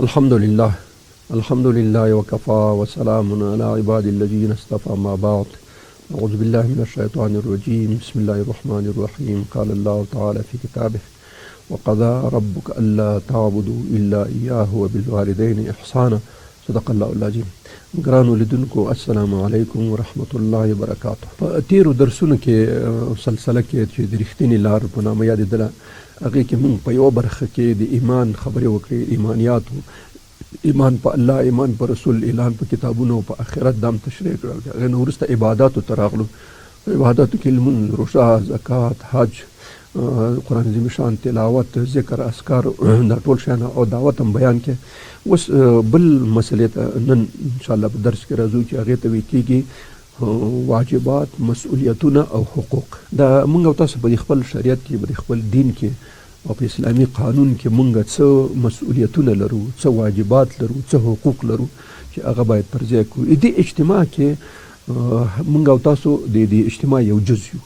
الحمد لله وكفى وسلام على عباد الذين اصطفى ما بعد. أعوذ بالله من الشيطان الرجيم. بسم الله الرحمن الرحيم. قال الله تعالى في كتابه: وقضى ربك ألا تعبدوا إلا إياه وبالوالدين إحسانا. صدق الله العظيم. ګرانو لیدونکو السلام علیکم ورحمت الله وبرکاته. په تیرو درسونو کې سلسله کې چې د رښتینې لار په نامه یادېدله، هغې کې موږ په یوه برخه کې د ایمان خبرې وکړې، ایمانیاتو، ایمان په الله، ایمان په رسول، ایمان په کتابونو، په آخرت دام تشریح کړل. هغې نه وروسته عباداتو ته راغلو. په عباداتو کې لمونځ، روژه، زکات، حج، قرآن عظیم شان، تلاوت، ذکر، اذکار، دا ټول شیان او دعوت هم بیان کې. اوس بل مسئلې ته نن انشاءالله په درس کې راځو چې هغې ته ویل کېږي واجبات، مسؤلیتونه او حقوق. دا موږ او تاسو په خپل شریعت کې، په خپل دین کې او په اسلامي قانون کې موږ څه مسؤلیتونه لرو، څه واجبات لرو، څه حقوق لرو چې هغه باید پر ځای کړو. دې اجتماع کې موږ او تاسو د اجتماع یو جز یو،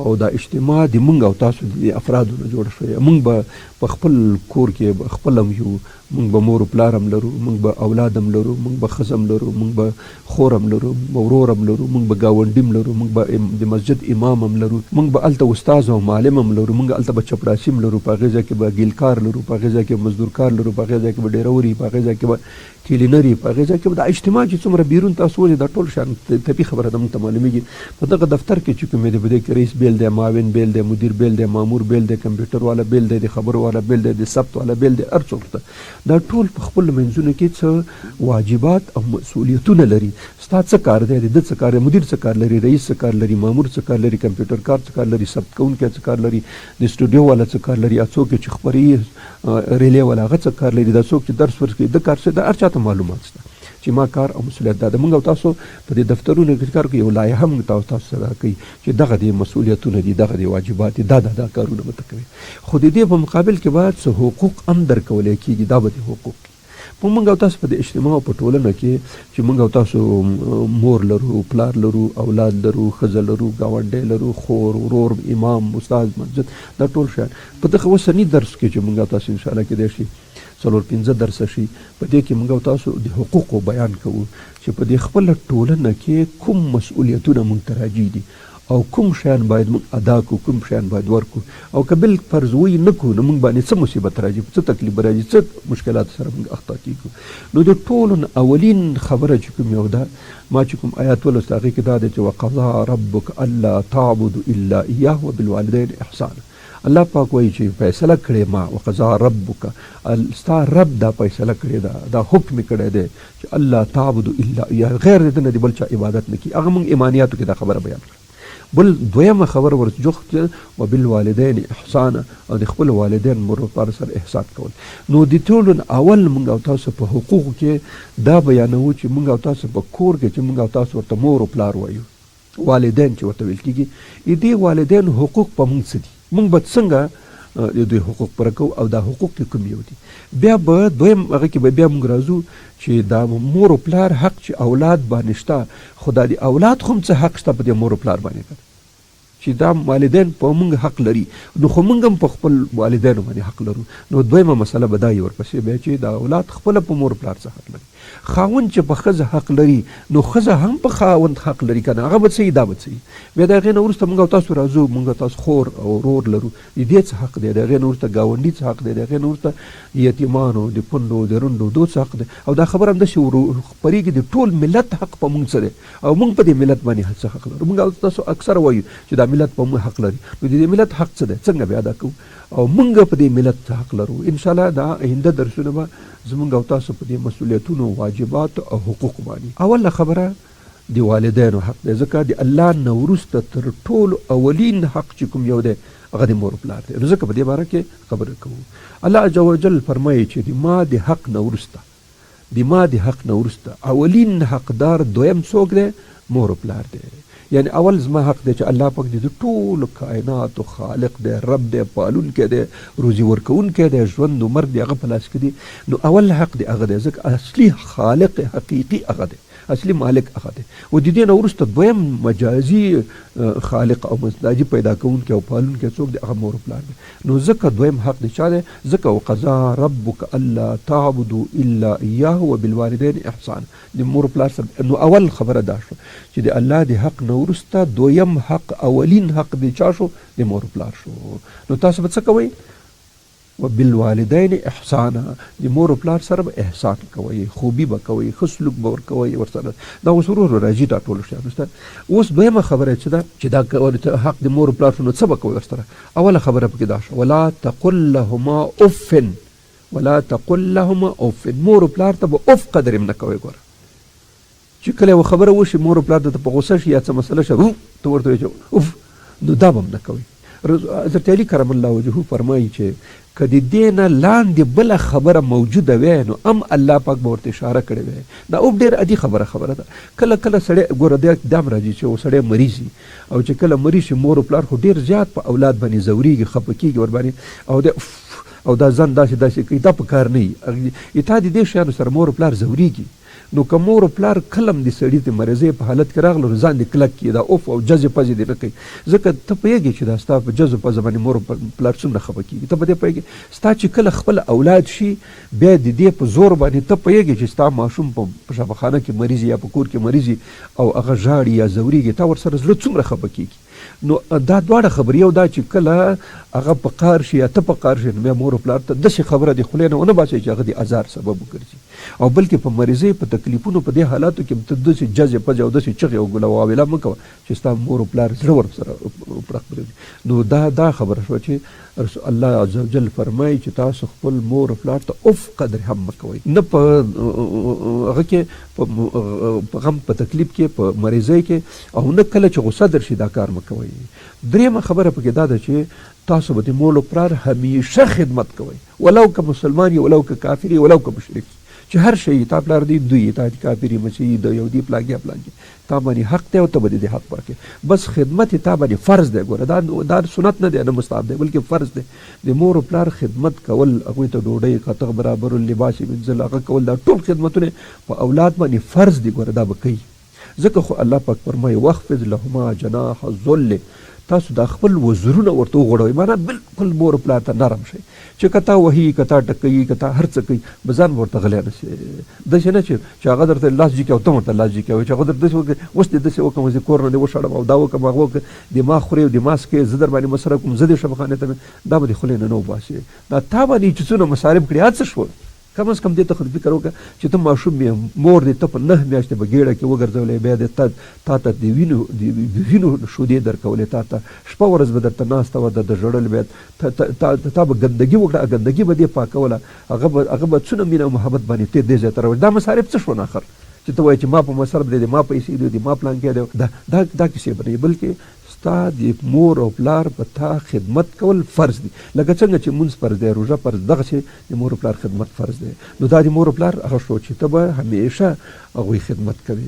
او دا اجتماع د موږ او تاسو د افرادو نه جوړ شوی. موږ به په خپل کور کې خپل هم یو، موږ به مور و پلار هم لرو، موږ به اولاد هم لرو، موږ به ښځه هم لرو، موږ به خور هم لرو، موږ به ورور هم لرو، موږ به ګاونډي هم لرو، موږ به د مسجد امام هم لرو، موږ به هلته استاذ او معلم هم لرو، موږ هلته به چپړاسي هم لرو، په هغې ځای کې به ګیلکار لرو، په هغې ځای کې به مزدورکار لرو، په هغې ځای کې به ډیروري، په هغې ځای کې به کلینري، په هغې ځای کې به دا اجتماع چې څومره بیرون تاسو ولې دا ټول شیان طبي خبره ده، موږ ته معلومېږي. په دغه دفتر کې چې کوم دی، په دې کې رئیس بیل دی، معاون بیل دی، مدیر بیل دی، مامور بیل دی، کمپیوټر والا بیل دی، د خبرو والا بیل دی، د ثبت والا بیل دی، هر څوک ته دا ټول په خپل منځونو کې څه واجبات او مسؤلیتونه لري. ستا څه کار دی، د ده څه کار دی، مدیر څه کار لري، رئیس څه کار لري، مامور څه کار لري، کمپیوټر کار څه کار لري، ثبت کوونکی څه کار لري، د سټوډیو والا څه کار لري، څوک چې خپري ریلې والا هغه څه کار لري، دا څوک چې درس ورکوي د کار څه، د هر چاته معلومات شته چې ما کار او مسؤلیت دا ده. موږ او تاسو په دې دفترونو کې کار کوي، یو لایحه موږ تاسو سره کوي چې دغه د مسؤلیتونه دي، دغه د واجبات دي، دا کارونه به ته کوي. خو د دې په مقابل کې باید څه حقوق هم درکولی کېږي. دا به د حقوق په موږ او تاسو په د اجتماع په ټولنه کې چې موږ او تاسو مور لرو، پلار لرو، اولاد لرو، ښځه لرو، ګاونډی لرو، خور، ورور، امام، استاد، مسجد، دا ټول شیان په دغه اوسني درس کې چې موږ او تاسو انشاءالله کېدای شي 4-5 درسه شي، په دې کې موږ او تاسو د حقوقو بیان کوو چې په دې خپله ټولنه کې کوم مسؤلیتونه موږ ته راجي دي او کوم شیان باید موږ ادا کړو، کوم شیان باید ورکړو، او که بل فرض وی نه کړو نو موږ باندې څه مصیبت راځي، څه تکلیف راځي، څه مشکلات سره موږ اخته کېږو. نو د ټولو اولین خبره چې کوم یو ده، ما چې کوم آیات ولوست هغې کې دا دی چې وقضا ربک الا تعبدوا الا ایاه وبالوالدین احسانا. الله پاک وایي چې فیصله کړې ما، وقضا ربک، ستا رب دا فیصله کړې ده، دا حکم کړی دی چې الله تعبدوا الا ایاه، غیر د نه د بل چا عبادت نه کړي. هغه موږ ایمانیاتو کې دا خبره بیان کړه. بل دویمه خبر ورجوخت وبالوالدین احسانا، او د خپل والدین مور او پلار سره احسان کول. نو د ټولو اول موږ او تاسو په حقوقو کې دا بیانوو چې موږ او تاسو په کور کې چې موږ او تاسو ورته مور او پلار وایو، والدین چې ورته ویل کېږي، دې والدین حقوق په موږ څه دي، موږ به څنګه د دوی حقوق پوره کوو، او دا حقوق کې کوم یو دي. بیا به دویم هغه کې به بیا موږ راځو چې دا مور او پلار حق چې اولاد باندې شته، خو دا د اولاد خو هم څه حق شته په دې مور او پلار باندې کړه چې دا والدین په موږ حق لري، نو خو موږ هم په خپل والدینو باندې حق لرو. نو دویمه مسله به دا یې ورپسې بیا چې دا اولاد خپله په مور پلار څه حق لري. خاوند چې په ښځه حق لري، نو ښځه هم په خاوند حق لري که نه، هغه به څه دا به څه. بیا د هغې نه وروسته موږ او تاسو راځو، موږ او تاسو خور او ورور لرو، د دې څه حق دی، د هغې نه وروسته ګاونډي څه حق دی، د هغې نه وروسته یتیمانو، د پونډو، د رنډو دو څه حق دی. او دا خبره همداسې خپرېږي د ټول ملت حق په موږ څه دی، او موږ په دې ملت باندې څه حق لرو. موږ او تاسو اکثر وایو چې دا ملت په موږ حق لري، نو د دې ملت حق څه دی، څنګه بیا ادا کوو، او موږ په دې ملت څه حق لرو. انشاءالله دا آینده درسونه به زموږ او تاسو په دې مسؤلیتونو، واجبات او حقوق باندې. اوله خبره د والدینو حق دی، ځکه د الله نه وروسته تر ټولو اولین حق چې کوم یو دی هغه د مور پلار دی. نو ځکه په دې باره کې خبره کوو. الله عز وجل فرمایي چې د ما د حق نه وروسته اولین حقدار دویم څوک دی، مور پلار دی. یعنی اول زما حق دی چې الله پاک د ټولو کائناتو خالق دی، رب دی، پالونکی دی، روزي ورکوونکی دی، ژوند و مرګ د هغه په لاس کې دی. نو اول حق دی هغه دی، ځکه اصلي خالق حقیقي هغه دی، اصلي مالک هغه دی. و د دې نه وروسته دویم مجازي خالق او مزاجي پیدا کوونکی او پالونکی څوک دی؟ هغه مور و پلار دی. نو ځکه دویم حق دی چا دی؟ ځکه وقضا ربک الا تعبدوا الا ایاه وبالوالدین احسانا. د مور و پلار سره نو اول خبره دا شو چې د الله د حق نه وروسته دویم حق اولین حق دی چا شو؟ د مور و پلار شو. نو تاسو به څه کوئ؟ وبالوالدین احسانا، د مور و پلار سره به احسان کوئ، خوبي به کوئ، ښه سلوک به ورکوئ ورسره. دا اوس ورو ورو راځي دا ټولو شیانو ته. اوس دویمه خبره چې ده چې دا حق د مور و پلار شو، نو څه به کوئ ورسره؟ اوله خبره پکې دا شوه ولا تقل لهما اف، ولا تقل لهما اف. مور و پلار ته به اف قدر هم نه کوئ. ګوره چې کله یوه خبره وشي مور و پلار ته په غوسه شي یا څه مسله شي ته ورته وایې چې اف، نو دا به هم نه کوئ. حضرت علي کرم الله وجهه فرمایي چې که د دې نه لاندې بله خبره موجوده وی نو الله پاک به ورته اشاره کړې وی. دا اوب ډېر عادي خبره ده. کله کله سړی ګوره دا هم راځي چې سړی مریض وي او چې کله مریض شي مور و پلار خو ډېر زیات په اولاد باندې ځورېږي، خفه کېږي ورباندې او دا ځان داسې کوي. دا په کار نه وي. تا د دې شیانو سره مور و پلار ځورېږي. نو که مور و پلار کلم د سړي د مرضۍ په حالت کې راغله نو ځان دې کلک کړي، دا اوف او جزې پزې دې نه کوي. ځکه ته پوهېږې چې دا ستا په جزو پزه باندې مور و پلار څومره خفه کېږي. ته په دې پوهېږې ستا چې کله خپل اولاد شي بیا د دې په زور باندې ته پوهېږې چې ستا ماشوم په شفاخانه کې مریض یا په کور کې مریض او هغه ژاړي یا ځورېږي، تا ورسره زړه څومره خفه کېږي. نو دا دواړه خبرې، یو دا چې کله هغه په قار شي یا ته په قار شي نو بیا مور و پلار ته داسې خبره د خولې نه ونه باسئ چې هغه د ازار سبب وګرځي. او بلکې په مریضۍ په تکلیفونو په دې حالاتو کې ته داسې جزې پزې او داسې چغې او ګوله واویلا مه کوه چې ستا مور و پلار زړه ورسره پړق پرېږدي. نو دا خبره شوه چې الله عز وجل فرمایي چې تاسو خپل مور و پلار ته اف قدر هم مه کوئ، نه په هغه کې په غم په تکلیف کې په مریضۍ کې، او نه کله چې غصه درشي دا کار مه کوئ. درېیمه خبره پکې دا ده چې تاسو به د مور و پلار همیشه خدمت کوئ، ولو که مسلمان ولو که کافر ولو که مشرک، چې هر شی تا پلار دی دوی تا کافر مسیحي د یهودي پلاګي تا باندې حق دی او ته به د حق ورکړې. بس خدمت تا باندې فرض دی. ګوره دا سنت نه دی، نه مستحب دی، بلکې فرض دی. د مور و پلار خدمت کول، هغوی ته ډوډۍ قطغ برابر اللباس منزل هغه کول، دا ټول خدمتونه په اولاد باندې فرض دي. ګوره دا به کوي. ځکه خو الله پاک فرمایي واخفض لهما جناح الذل، تاسو دا خپل وزرونه ورته وغوړوئ، معنا بالکل مور و پلار ته نرم شئ چې که تا وهي، که تا ټکوي، که تا هر څه کوي به ځان ورته غلی نه شي. داسې نه چې هغه درته لاس جي کوي او ته ورته لاس جي کوي، چې هغه درته داسې وکړي اوس دې داسې وکړم زه کور نه دې وشړم او دا وکړم هغه وکړم، دماغ خورې او دماغ کې زه در باندې مسره کوم، زه دې شفاخانې ته دا به دې خولې نه وباسي. دا تا باندې چې څونه مصارف کړي هر څه شول. کم از کم دې ته خو فکر وکړه چې ته ماشوم یې، مور دې ته په 9 میاشتې به ګېډه کې وګرځولی، بیا دې تا ته د وینو شودې درکولې، تا ته شپه ورځ به درته ناسته وه د ژړل، بیا تا به ګندګي وکړه، ګندګي به دې پاکوله، هغه به څونه مینه او محبت باندې ته دې ځای ته راوړي. دا مصارف څه شو آخر چې ته وایې چې ما په مصرف دی، ما پیسې دی، ما پلانکې دی، دا کیسې به نه، بلکې ستا د مور او پلار په تا خدمت کول فرض دي. لکه څنګه چې مونځ فرض دی، روژه فرض، دغسې د مور او پلار خدمت فرض دی. نو دا د مور او پلار هغه شو چې ته به همیشه هغوی خدمت کوي.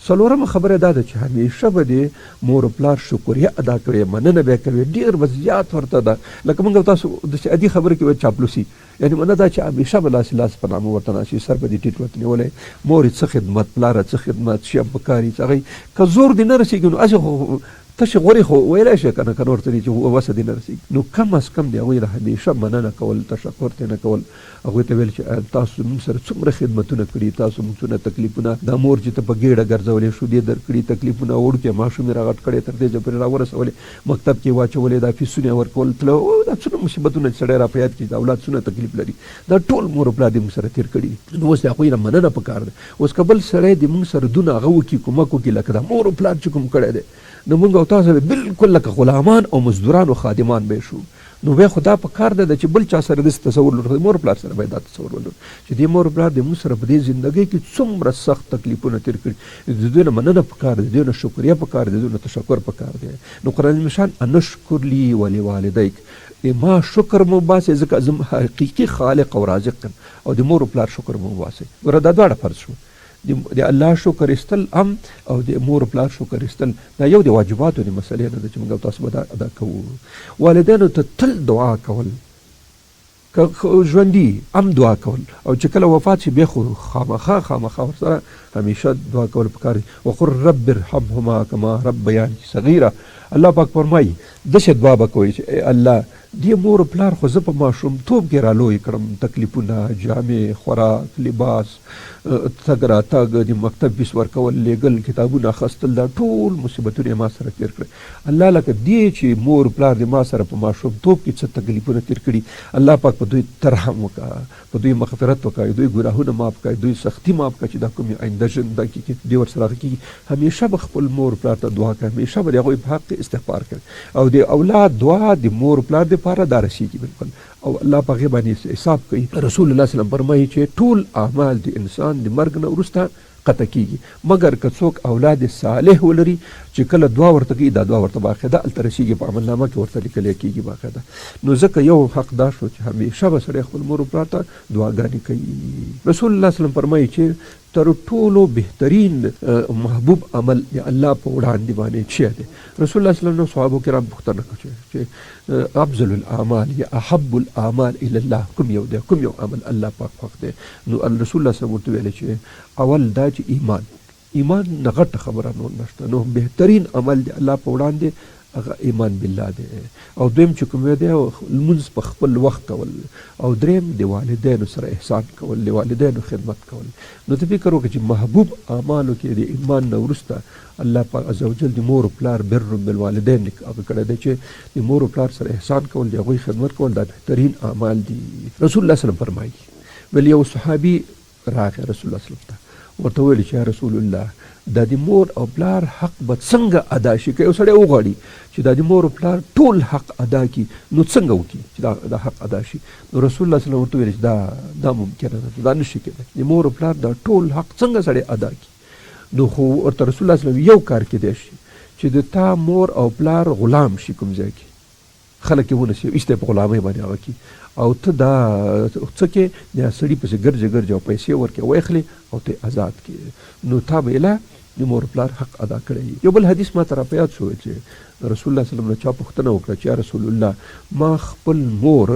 څلورمه خبره دا ده چې همیشه به د مور او پلار شکریه ادا کوي، مننه به کوي، ډېر به زیات ورته ده. لکه موږ تاسو داسې عادي خبره کې وایي چاپلوسي، یعنې مننه دا چې همیشه به لاس په نامه ورته ناشي، سر به دې ټیټ ورته نیولی، مور څه خدمت، پلاره څه خدمت، شی په کار یې هغه که زور دې نه رسېږي نو هسې خو تشه غورې خو ویلی شي که نه ورته چې وسه دې نه رسېږي. نو کم از کم د هغوی نه همیشه مننه کول، تشکر ترې نه کول، هغوی ته ویل چې تاسو موږ سره څومره خدمتونه کړي، تاسو موږ څونه تکلیفونه، دا مور چې ته په ګېډه ګرځولې، شودې درکړي، تکلیفونه وړوکی ماشوم یې راغټ کړی، تر دې ځای پورې راورسولې، مکتب کې واچولې، دا فیسونه یې ورکول تله، دا څونه مصیبتونه چې سړی را په یاد کړي، د اولاد څونه تکلیف لري، دا ټول مور او پلار دې موږ سره تېر کړي. نو اوس د هغوی نه مننه پکار ده. اوس که بل سړی د موږ سره دونه هغه وکړي، کومک وکړي، لکه دا مور او پلار چې کوم کړی دی، نو موږ او تاسو بالکل لکه غلامان او مزدوران او خادمان به شو. نو بیا خو دا په کار ده چې بل چا سره داسې تصور لرو، مور پلار سره باید دا تصور ولرو چې دې مور پلار د موږ سره په دې زندګۍ کې څومره سخت تکلیفونه تېر کړي، د دوی نه مننه پکار ده، د دوی نه شکریه پکار ده، د دوی نه تشکر پکار دی. نو قرآن مشان انشکر لی ولوالدیک، ما شکر مو باسئ ځکه زه حقیقي خالق او رازق یم، او د مور پلار شکر مو باسئ. ګوره دا دواړه فرض شو. د الله شکر ایستل هم او د مور پلار شکر ایستل دا یو د واجباتو د مسلې نه ده چې موږ تاسو به ادا کوو. والدینو ته تل دعا کول، که ژوندي هم دعا کول، او چې کله وفات شي بیا خو خامخا ورسره همیشه دعا کول پکار دي. وقل رب ارحمهما کما ربیانی صغیره. الله پاک فرمایي داسې دعا به کوئ چې الله دې مور پلار خو زه په ماشومتوب کې رالوی کړم، تکلیفونه، جامې، خوراک، لباس، تګ راتګ، د مکتب فیس ورکول، لیږل، کتابونه اخیستل، دا ټول مصیبتونه یې ما سره تېر کړی. الله لکه دې چې مور پلار دې ما سره په ماشومتوب کې څه تکلیفونه تېر کړي، الله پاک په دوی ترحم وکړه، په دوی مغفرت وکړه، دوی ګناهونه معاف کړه، دوی سختي معاف کړه چې دا کوم آینده ژوند کې دې ورسره کېږي. همیشه به خپل مور پلار ته دعا کوي، همیشه به د هغوی په حق استغفار کوي، او د اولاد دعا د مور پلار دپاره دا رسېږي بالکل، او الله په هغې باندې حساب کوي. رسول الله صلی الله علیه وسلم فرمایي چې ټول اعمال د انسان د مرګ نه وروسته قطع کېږي، مګر که څوک اولاد صالح ولري چې کله دعا ورته کوي دا دعا ورته باقاعده هلته رسېږي، په عملنامه کې ورته لیکلی کېږي باقاعده. نو ځکه یو حق دا شو چې همیشه به سړی خپل مور و پلار ته دعاګانې کوي. رسول الله صلی الله علیه وسلم فرمایي چې تر ټولو بهترین محبوب عمل د الله په وړاندې باندې څه دی؟ رسول الله صلی الله علیه وسلم صحابو کرام پوښتنه کوي چې افضل الاعمال یا احب الاعمال الی الله، کوم یو دی، کوم یو عمل الله پاک خوښ دی؟ نو رسول الله صلی الله علیه وسلم ورته ویلي چې اول دا چې ایمان نه غټه خبره نور نشته، نو بهترین عمل د الله په وړاندې هغه ایمان بالله دی، او دویم چې کوم دی لمونځ په خپل وخت کول، او دریم د والدینو سره احسان کول، د والدینو خدمت کول. نو ته فکر وکړه چې محبوب اعمالو کې د ایمان نه وروسته الله پاک عزوجل د مور و پلار بر بالوالدین هغه کړی دی چې د مور و پلار سره احسان کول، د هغوی خدمت کول دا بهترین اعمال دي. رسول الله صلی الله علیه وسلم فرمایي ویل یو صحابي راغی رسول الله صلی الله علیه وسلم ته، ورته ویل چې یا رسول الله دا د مور او پلار حق به څنګه ادا شي؟ که یو سړی وغواړي چې دا د مور او پلار ټول حق ادا کړي نو څنګه وکړي چې دا حق ادا شي؟ نو رسول الله صلی الله علیه وسلم ورته ویل چې دا ممکنه ده، دا نشي کېدای، د مور او پلار دا ټول حق څنګه سړی ادا کړي؟ نو خو ورته رسول الله صلی الله علیه وسلم یو کار کېدای شي چې د تا مور او پلار غلام شي کوم ځای کې، خلک یې ونیسي ایسته په غلامۍ باندې هغه کړي، او ته دا څه کې د سړي پسې ګرځې او پیسې ورکړې ویخلې او ته آزاد کړې، نو تا به اله د مور پلار حق ادا کړی. یو بل حدیث ما ته راپه یاد شو چې رسول الله صلی الله علیه وسلم نه چا پوښتنه وکړه چې یا رسول الله ما خپل مور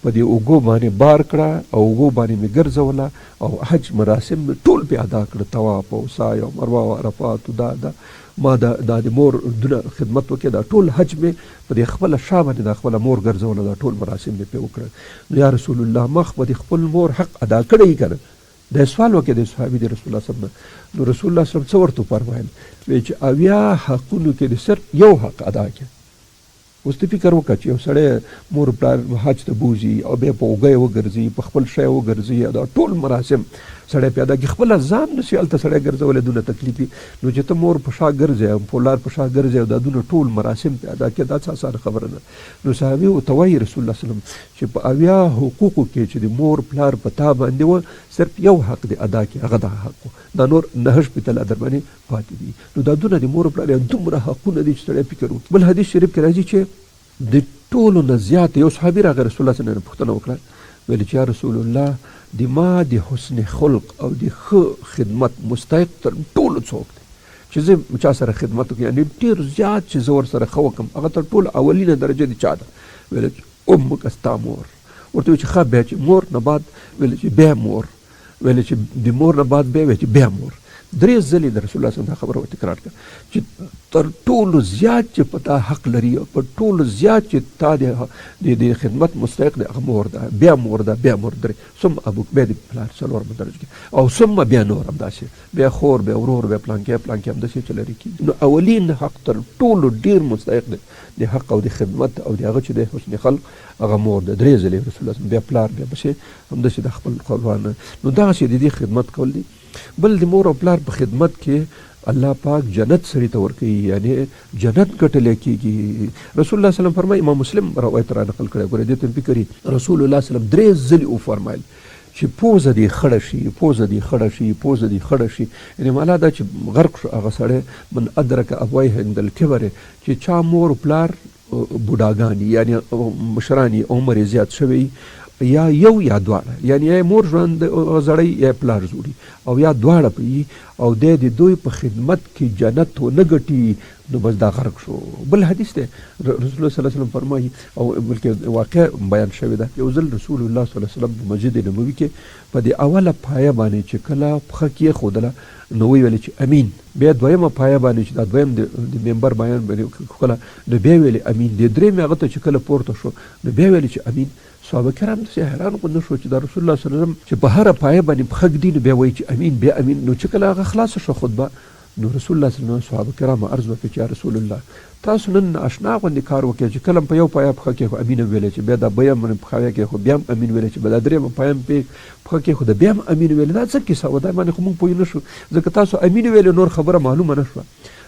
په دې اوږو باندې بار کړه او اوږو باندې مې ګرځوله او حج مراسم مې ټول پې ادا کړه، طواف او سعی او مروه او عرفات دا ما دا د مور دونه خدمت وکړې، دا ټول حج مې په دې خپله شا باندې دا خپله مور ګرځوله، دا ټول مراسم مې پې وکړه. نو یا رسول الله ما خو د خپل مور حق ادا کړی که نه؟ دا سوال وکړه د صحابي د رسول الله صلی الله علیه وسلم. نو رسول الله صلی الله علیه وسلم څه ورته وفرمایل؟ وایي چې 80 حقونو کې د صرف یو حق ادا کړه. اوس ته فکر وکړه چې یو سړی مور پلار حج ته بوځي او بیا په اوږه یې وګرځي، په خپل شی وګرځي، دا ټول مراسم سړی پې ادا کړي، خپله ځان نشي هلته سړی ګرځولی دونه تکلیف وي. نو چې ته مور په شا ګرځې او پلار په شا ګرځې او دا دونه ټول مراسم پې ادا کړي، دا څه اسانه خبره نه. نو صحابي ورته وایي رسول الله صلی الله علیه وسلم چې په 80 حقوقو کې چې د مور پلار په تا باندې وه صرف یو حق دې ادا کړي، هغه دا حق و، دا نور 9 شپېته لا در باندې پاتې دي. نو دا دونه د مور پلار دومره حقونه دي چې سړی فکر وکړي. بل حدیث شریف کې راځي چې د ټولو نه زیات یو صحابي راغی رسول الله صلی الله علیه وسلم پوښتنه وکړه، ویل چې یا رسول الله د ما د حسن خلق او د ښه خدمت مستحق تر ټولو څوک دی چې زه چا سره خدمت وکړم، یعنې ډېر زیات چې زه ورسره ښه وکړم، هغه تر ټولو اولینه درجه د چا ده؟ ویل چې امک ستا مور. ورته ویل چې ښه بیا چې مور نه بعد ویل چې بیا مور، ویل چې د مور نه بعد بیا ویل چې بیا مور. 3 ځلې د رسول الله صلی الله علیه وسلم دا خبره تکرار کړه چې تر ټولو زیات چې په تا حق لري او په ټولو زیات چې تا د خدمت مستحق دی هغه مور ده، بیا مور ده، بیا مور درې، ثم ابوک، بیا د پلار 4 درجه کې، او ثم بیا نور همداسې، بیا خور، بیا ورور، بیا پلانکې همداسې چې لري کېږي. نو اولین حق تر ټولو ډېر مستحق دی د حق او د خدمت او د هغه چې د حسن خلق هغه مور ده. 3 ځلې رسول الله بیا پلار، بیا بچې همداسې د خپل خپلوان. نو دغسې د دې خدمت کول دي. بل د مور او پلار په خدمت کې الله پاک جنت سړي ته ورکوي، یعنی جنت ګټلی کېږي. رسول الله صلی الله علیه وسلم فرمایي، امام مسلم روایت را نقل کړی، ګورې دې ته فکر رسول الله صلی الله علیه وسلم 3 ځلې وفرمایل چې پوزه دې خړه شي، پوزه دې خړه شي، پوزه دې خړه شي، یعنې معنا دا چې غرق شو هغه سړی من ادرک ابویه عند الکبر، چې چا مور پلار بوډاګان یعنی مشران عمر زیات شوی یا یو یا دواړه، یعنی یا مور ژوند زړی یا پلار زوړي او یا دواړه پي او د دوی په خدمت کې جنت ونه ګټي نو بس دا غرق شو. بل حدیث دی رسول الله صلی الله علیه وسلم فرمایي او بلکې واقع بیان شوی ده، یو ځل رسول الله صلی الله علیه وسلم په مسجد نبوي کې په دې اوله پایه باندې چې کله پښه کېښودله نو ویل چې امین، بیا دویمه پایه باندې چې دا دویم د منبر بیان باندې کله نو بیا ویل امین، د درېیمې هغه ته چې کله پورته شو نو بیا ویل چې امین. صحابه کرام داسې حیران غوندې شو چې دا رسول الله صلی الله علیه وسلم چې په هره پایه باندې پښه ږدي نو بیا وایي چې امین بیا امین. نو چې کله هغه خلاصه شو خطبه نو رسول الله صلی الله علیه وسلم صحابه کرامو عرض وکړ چې یا رسول الله تاسو نن اشنا غوندې کار وکړئ چې کله په یو پایه پښه کېښو امین ویلی چې بیا دا بیا باندې پښه کېښو بیا هم امین ویلی چې بیا دا درېیمه پایه هم پښه کېښوده بیا هم امین ویلی، دا څه کیسه وه؟ دا باندې خو موږ پوه نه شو ځکه تاسو امین ویلی نور خبره معلومه نه شوه.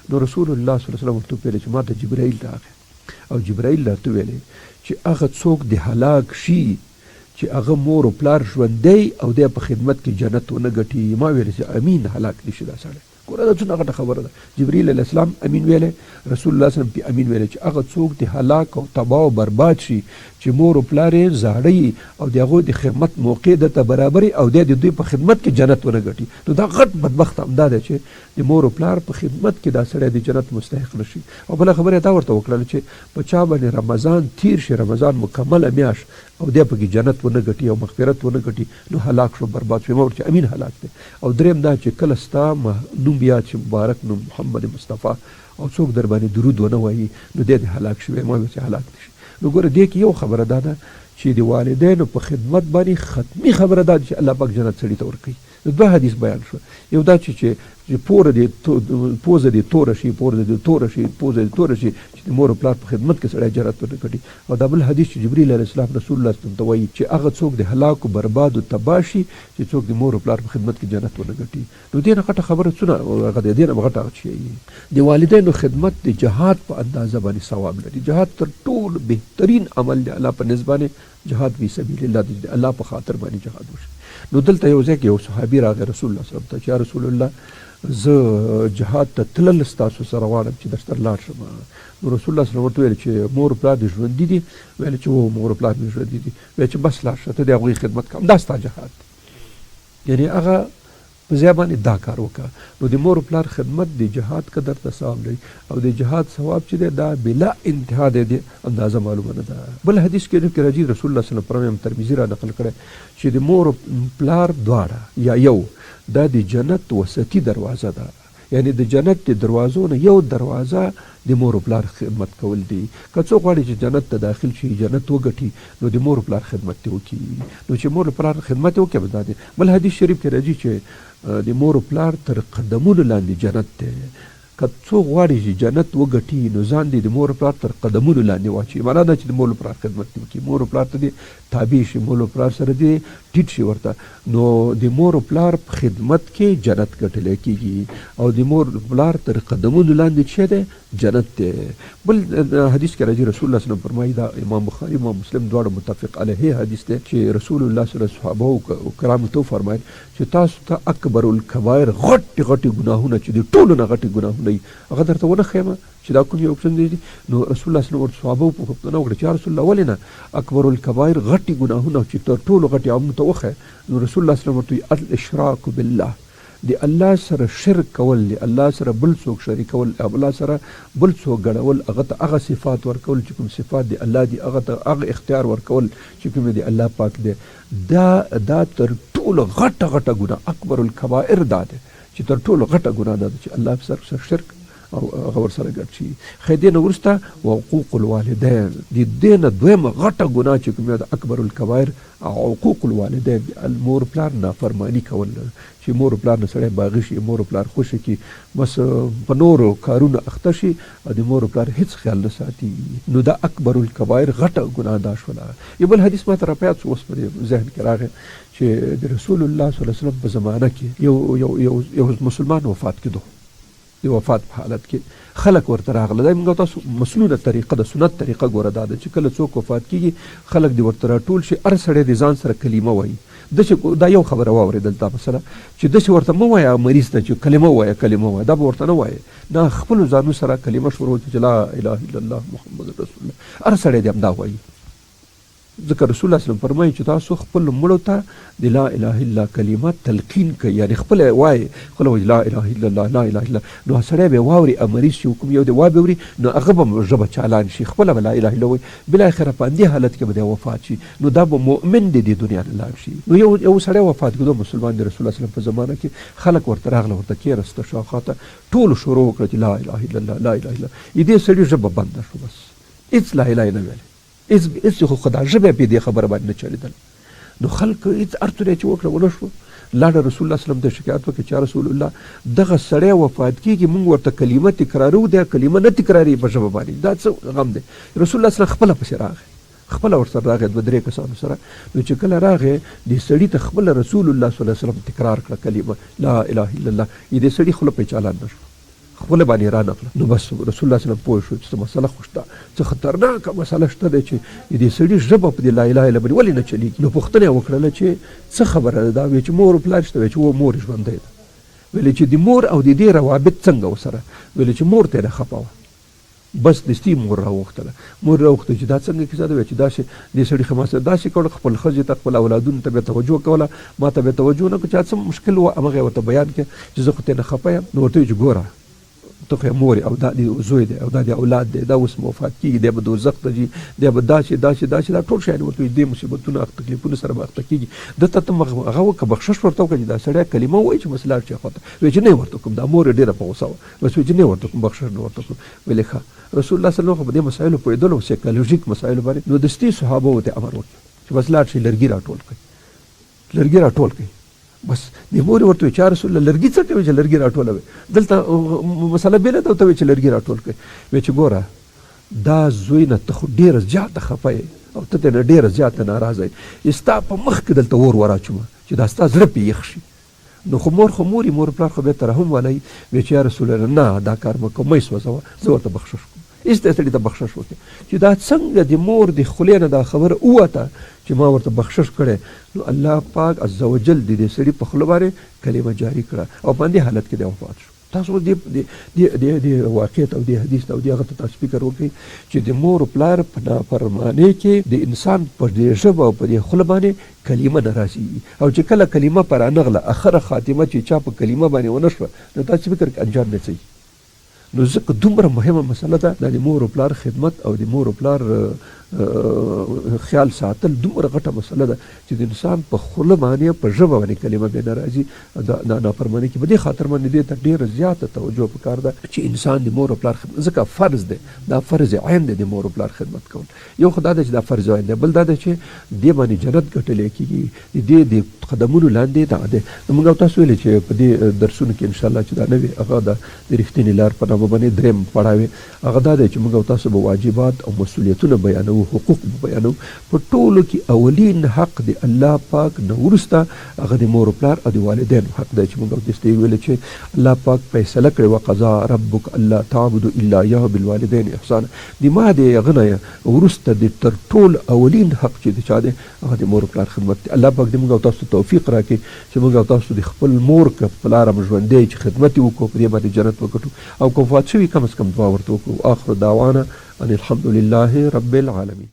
نو رسول الله صلی الله علیه وسلم ورته وویل چې ما ته جبرائیل راغی او جبرائیل راته ویلی چې هغه څوک د هلاک شي چې هغه مور و پلار ژوندی او دی په خدمت کې جنت ونه ګټي. ما ویل چې امین هلاک دي شي دا سړی. ګوره دا څومره غټه خبره ده. جبرائیل علیه السلام امین ویلی، رسول الله صلی الله علیه وسلم پې امین ویلی چې هغه څوک د هلاک او تباه او برباد شي چې مور و پلار یې زاړه او د هغوی د خدمت موقع درته برابرې او دی د دوی په خدمت کې جنت ونه ګټي. نو دا غټ بدبخت همدا دی چې د مور و پلار په خدمت کې دا سړی د جنت مستحق نه شي. او بله خبره یې دا ورته وکړله چې په چا باندې رمضان تیر شي، رمضان مکمله میاشت او دی پکې جنت ونه ګټي او مغفرت ونه ګټي نو هلاک شو، برباد شو. ما ورته امین هلاک دی. او درېیم دا چې کله ستا نوم بیا چې مبارک نوم محمد مصطفی او څوک در باندې درود ونه وایي نو دی هلاک شوی. ما ویل چې هلاک دی شي. نو ګوره دې کې یو خبره دا ده چې د والدینو په خدمت باندې ختمي خبره دا ده چې الله پاک جنت سړي ته ورکوي. دوه حدیث بیان شو، یو دا چې پوره دې پوزه دې توره شي، پوزه دې توره شي، پوزه دې توره شي چې د مور و پلار په خدمت کې سړی جنت ونه ګټي. او دا بل حدیث چې جبرائیل علیه السلام رسول الله صلی الله علیه وسلم ته وایي چې هغه څوک د هلاک و برباد و تباه شي چې څوک د مور و پلار په خدمت کې جنت ونه ګټي. نو دې نه غټه خبره څونه هغه د دې نه غټه هغه شی د والدینو خدمت د جهاد په اندازه باندې ثواب لري. جهاد تر ټولو بهترین عمل دی الله په نسبت باندې جهاد فی سبیل الله د الله په خاطر باندې جهاد وشي. نو دلته یو ځای کې یو صحابي راغی رسول الله صلی الله علیه وسلم ته چې یا رسول الله زه جهاد ته تلل ستاسو سره غواړم چې درته لاړ شم. نو رسول الله صلی الله علیه وسلم ورته ویل چې مور پلار دې ژوندي دي؟ ویل چې هو مور پلار مې ژوندي دي. ویل چې بس لاړ شه ته د هغوی خدمت کوم، دا ستا جهاد دی. یعنې هغه په ځای باندې دا کار وکړه. نو د مور پلار خدمت د جهاد قدر ته ثواب لري او د جهاد ثواب چې دی دا بلا انتها دی، اندازه معلومه نه ده. بل حدیث کې راځي رسول الله صلی الله علیه وسلم ترمذي را نقل کړی چې د مور پلار دواړه یا یو دا د جنت وسطي دروازه ده، یعنی د جنت د دروازو نه یو دروازه د مور و پلار خدمت کول دي. که څوک غواړي چې جنت ته داخل شي، جنت وګټي، نو د مور و پلار خدمت دې وکړي. نو چې مور و پلار خدمت یې وکړي دا دی. بل حدیث شریف کې راځي چې د مور و پلار تر قدمونو لاندې جنت دی. که څوک غواړي چې جنت وګټي نو ځان دې د مور و پلار تر قدمونو لاندې واچوي. معنا دا چې د مور و پلار خدمت دې وکړي، مور و پلار ته دې تابع شي، مور و پلار سره دې ټیټ شي ورته. نو د مور و پلار په خدمت کې جنت ګټلی کېږي او د مور و پلار تر قدمونو لاندې چې دی جنت دی. بل حدیث کې راځي رسول الله صلی الله علیه وسلم فرمایي، دا امام بخاري امام مسلم دواړه متفق علیه حدیث دی چې رسول الله صلی الله علیه وسلم صحابه او کرامو ته وفرمایل چې تاسو ته اکبر الکبایر غټې غټې ګناهونه چې د ټولو نه غټې ګناهونه وي هغه درته ونه ښیم چې دا کوم یو قسم دی. نو رسول الله صلی الله علیه وسلم ورته صحابه پوښتنه وکړه چې یا رسول الله ولې نه اکبر الکبایر غټې ګناهونه چې تر ټولو غټې عملونه ته وښیه. نو رسول الله صلی الله علیه وسلم ورته الاشراک بالله، د الله سره شرک کول، د الله سره بل څوک شریکول، الله سره بل څوک ګډول، هغه ته هغه صفات ورکول چې کوم صفات د الله دي، هغه ته هغه اختیار ورکول چې کوم د الله پاک دی. دا تر ټولو غټه غټه ګناه اکبر الکبائر دا دی چې تر ټولو غټه ګناه ده چې الله سره شرک او هغه ورسره ګډ شي. خو دې نه وروسته وحقوق الوالدین، د دې نه دویمه غټه ګناه چې کوم ده اکبر الکبائر حقوق الوالدین، مور پلار نافرماني کول چې مور پلار نه سړی باغي شي، مور پلار خوشي کي، بس په نورو کارونه اخته شي او د مور پلار هیڅ خیال نه ساتي. نو دا اکبر الکبائر غټه ګناه دا شوله. یو بل حدیث ما ته راپیاد شو اوس په ذهن کې راغی چې د رسول الله صلی الله علیه وسلم په زمانه کې یو مسلمان وفات کېدو. د وفات په حالت کې خلک ورته راغله. دا موږ تاسو مسنونه طریقه د سنت طریقه ګوره دا ده چې کله څوک وفات کېږي خلک دې ورته راټول شي، هر سړی د ځان سره کلمه وایي. دا یو خبره واورېدل دا مثلا چې داسې ورته مه وایه مریض ته چې کلمه وایه دا به ورته نه وایه، دا خپلو ځانو سره کلمه شروع چې لا اله الا الله محمد رسول الله، هر سړی دې همدا وایي. ځکه رسول الله وسلم فرمایي چې تاسو خپل مړو ته د لا اله الا کلمه تلقین کوي، یعنې خپله وایي، خپله وایي لا اله الا الله لا اله الا. نو سړی به واوري مریض شي کوم یو دی واوري نو هغه به ژبه چالان شي، خپله به لا اله الا وایي، بالاخره په همدې حالت کې به دی وفات شي، نو دا به مؤمن دی د دنیا نه لاړ شي. نو یو سړی وفات کېدو مسلمان د رسول الله وسلم په زمانه کې خلک ورته راغله، ورته کېناسته شاوخواته، ټولو شروع وکړه چې لا اله الا الله لا اله الا. دې سړي ژبه بنده شو، بس هېڅ لا اله نه ویلې، هېڅ خو خدا ژبه پې دې خبره باندې نه چلېدله. نو خلک هېڅ ارتو دی چې وکړه ونه شو. لاړه رسول الله وسلم ته شکایت وکړه چې یا رسول الله دغه سړی وفات کېږي، موږ ورته کلمه تکرارو، دی کلمه نه تکراري په ژبه باندې، دا څه غم دی. رسول الله وسلم خپله پسې راغی، خپله ورسره راغی 2-3 کسانو سره. نو چې کله راغی دې سړي ته خپله رسول الله صلی الله علیه وسلم تکرار کړه کلمه لا اله الا الله. دې سړي خوله پې چالان نه شو، خپله باندې رانغله. نو بس رسول الله وسلم پوه شو چې څه مسله خو شته، څه خطرناکه مسله شته دی چې دې سړي ژبه په دې لا اله الا باندې ولې نه چلېږي. نو پوښتنه یې وکړله چې څه خبره ده؟ دا وایي چې مور و پلار شته؟ وایي چې و مور ژوندی ده. ویلې چې د مور او د دې روابط څنګه ورسره؟ ویلې چې مور ته یې نه خفه وه، بس دستي مور راوغوښتله. مور راوغوښته چې دا څنګه کیسه ده؟ وایي چې داسې دې سړي خو ما سره داسې کړه، خپل ښځې ته خپل اولادونو ته به توجه کوله، ما ته به توجه نه کړه، چې څه مشکل و همغه یې ورته بیان کړه چې زه خو ته نه خفه یم. نو ورته وایي چې ګوره ته خو یې مور او دا دې زوی دی او دا دې اولاد دی، دا اوس وفات کېږي، دی به دوزخ ته ځي، دی به داسې دا ټول شیان ورته وایي، دې مصیبتونه تکلیفونو سره به اخته کېږي. دته ته هغه وکړه بخشش ورته وکړه چې دا سړی کلمه ووایي چې بس لاړ شي خواته. وایي چې نه یې ورته کوم، دا مور یې ډېره په غوسه وه، بس وایي چې نه یې ورته کوم، بخشش نه ورته کوم. ویلې ښه. رسول الله صلی الله علیه وسلم په دې مسایلو پوهېدلو، سایکالوژیک مسایلو باندې. نو دستي صحابه ورته امر وکړ چې بس لاړ شي لرګي راټول کړئ، لرګي راټول کړئ. بس د مور ورته وایي چې یا رسول الله لرګي څه کوي چې لرګي راټولوي؟ دلته مسله بېله ده، ورته وایي چې لرګي راټول کړئ. وایي چې ګوره دا زوی نه ته خو ډېره زیاته خفه یې او ته ترې نه ډېره زیاته ناراضه یې، ستا په مخ کې دلته اور وراچومه چې دا ستا زړه پې یخ شي. نو خو مور خو مور پلار خو بیا ترحم والی. وایي چې یا رسول الله نه دا کار مه کوه، مه یې سوځوه، زه ورته بخشش کوم. هېڅ ته سړي ته بخشش وکړي چې دا څنګه د مور د خولې نه دا خبره ووته چې ما ورته بخشش کړی. نو الله پاک عز وجل د دې سړي په خوله باندې کلمه جاري کړه او په همدې حالت کې دی وفات شو. تاسو دې واقعیت او دې حدیث او دې هغه ته تاسو فکر وکړئ چې د مور و پلار په نافرمانۍ کې د انسان په دې ژبه او په دې خوله باندې کلمه نه راځي، او چې کله کلمه په رانغله اخره خاتمه چې چا په کلمه باندې ونه شوه، نو تاسو فکر انجام نه ځي. نو ځکه دومره مهمه مسله ده د مور و پلار خدمت او د مور و پلار خیال ساتل دومره غټه مسله ده چې د انسان په خوله باندې په ژبه باندې کلمه بې نه راځي. دا نافرماني کې په دې خاطر باندې دې ته ډېره زیاته توجه پکار ده چې انسان د مور و پلار خدمت، ځکه فرض دی، دا فرض عین دی د مور و پلار خدمت کول. یو خو دا ده چې دا فرض عین دی، بل دا ده چې دې باندې جنت ګټلی کېږي، د قدمونو لاندې دا دی. موږ او تاسو ویلې چې په دې درسونو کې انشاءالله چې دا نه وي هغه د رښتینې لار په نامه باندې درېیم پړاو هغه دا دی چې موږ او تاسو به واجبات او مسؤلیتونه بیانو، حقوق بیانو. په ټولو کې اولین حق د الله پاک نه وروسته هغه د مور و پلار او د والدینو حق دی چې موږ داسې ویلې چې الله پاک فیصله کړې وقضا ربک الا تعبدوا الا ایاه بالوالدین احسانا. د ما د هغه نه وروسته د تر ټول اولین حق چې د چا دی هغه د مور و پلار خدمت دی. الله پاک دې موږ او تاسو توفیق راکړي چې موږ او تاسو د خپل مور که پلار هم ژوندی چې خدمت یې وکړو، په دې باندې جنت وګټو، او که وفات شوي کم از کم دعا ورته وکړو. آخر دعوانا ان الحمد لله رب العالمین.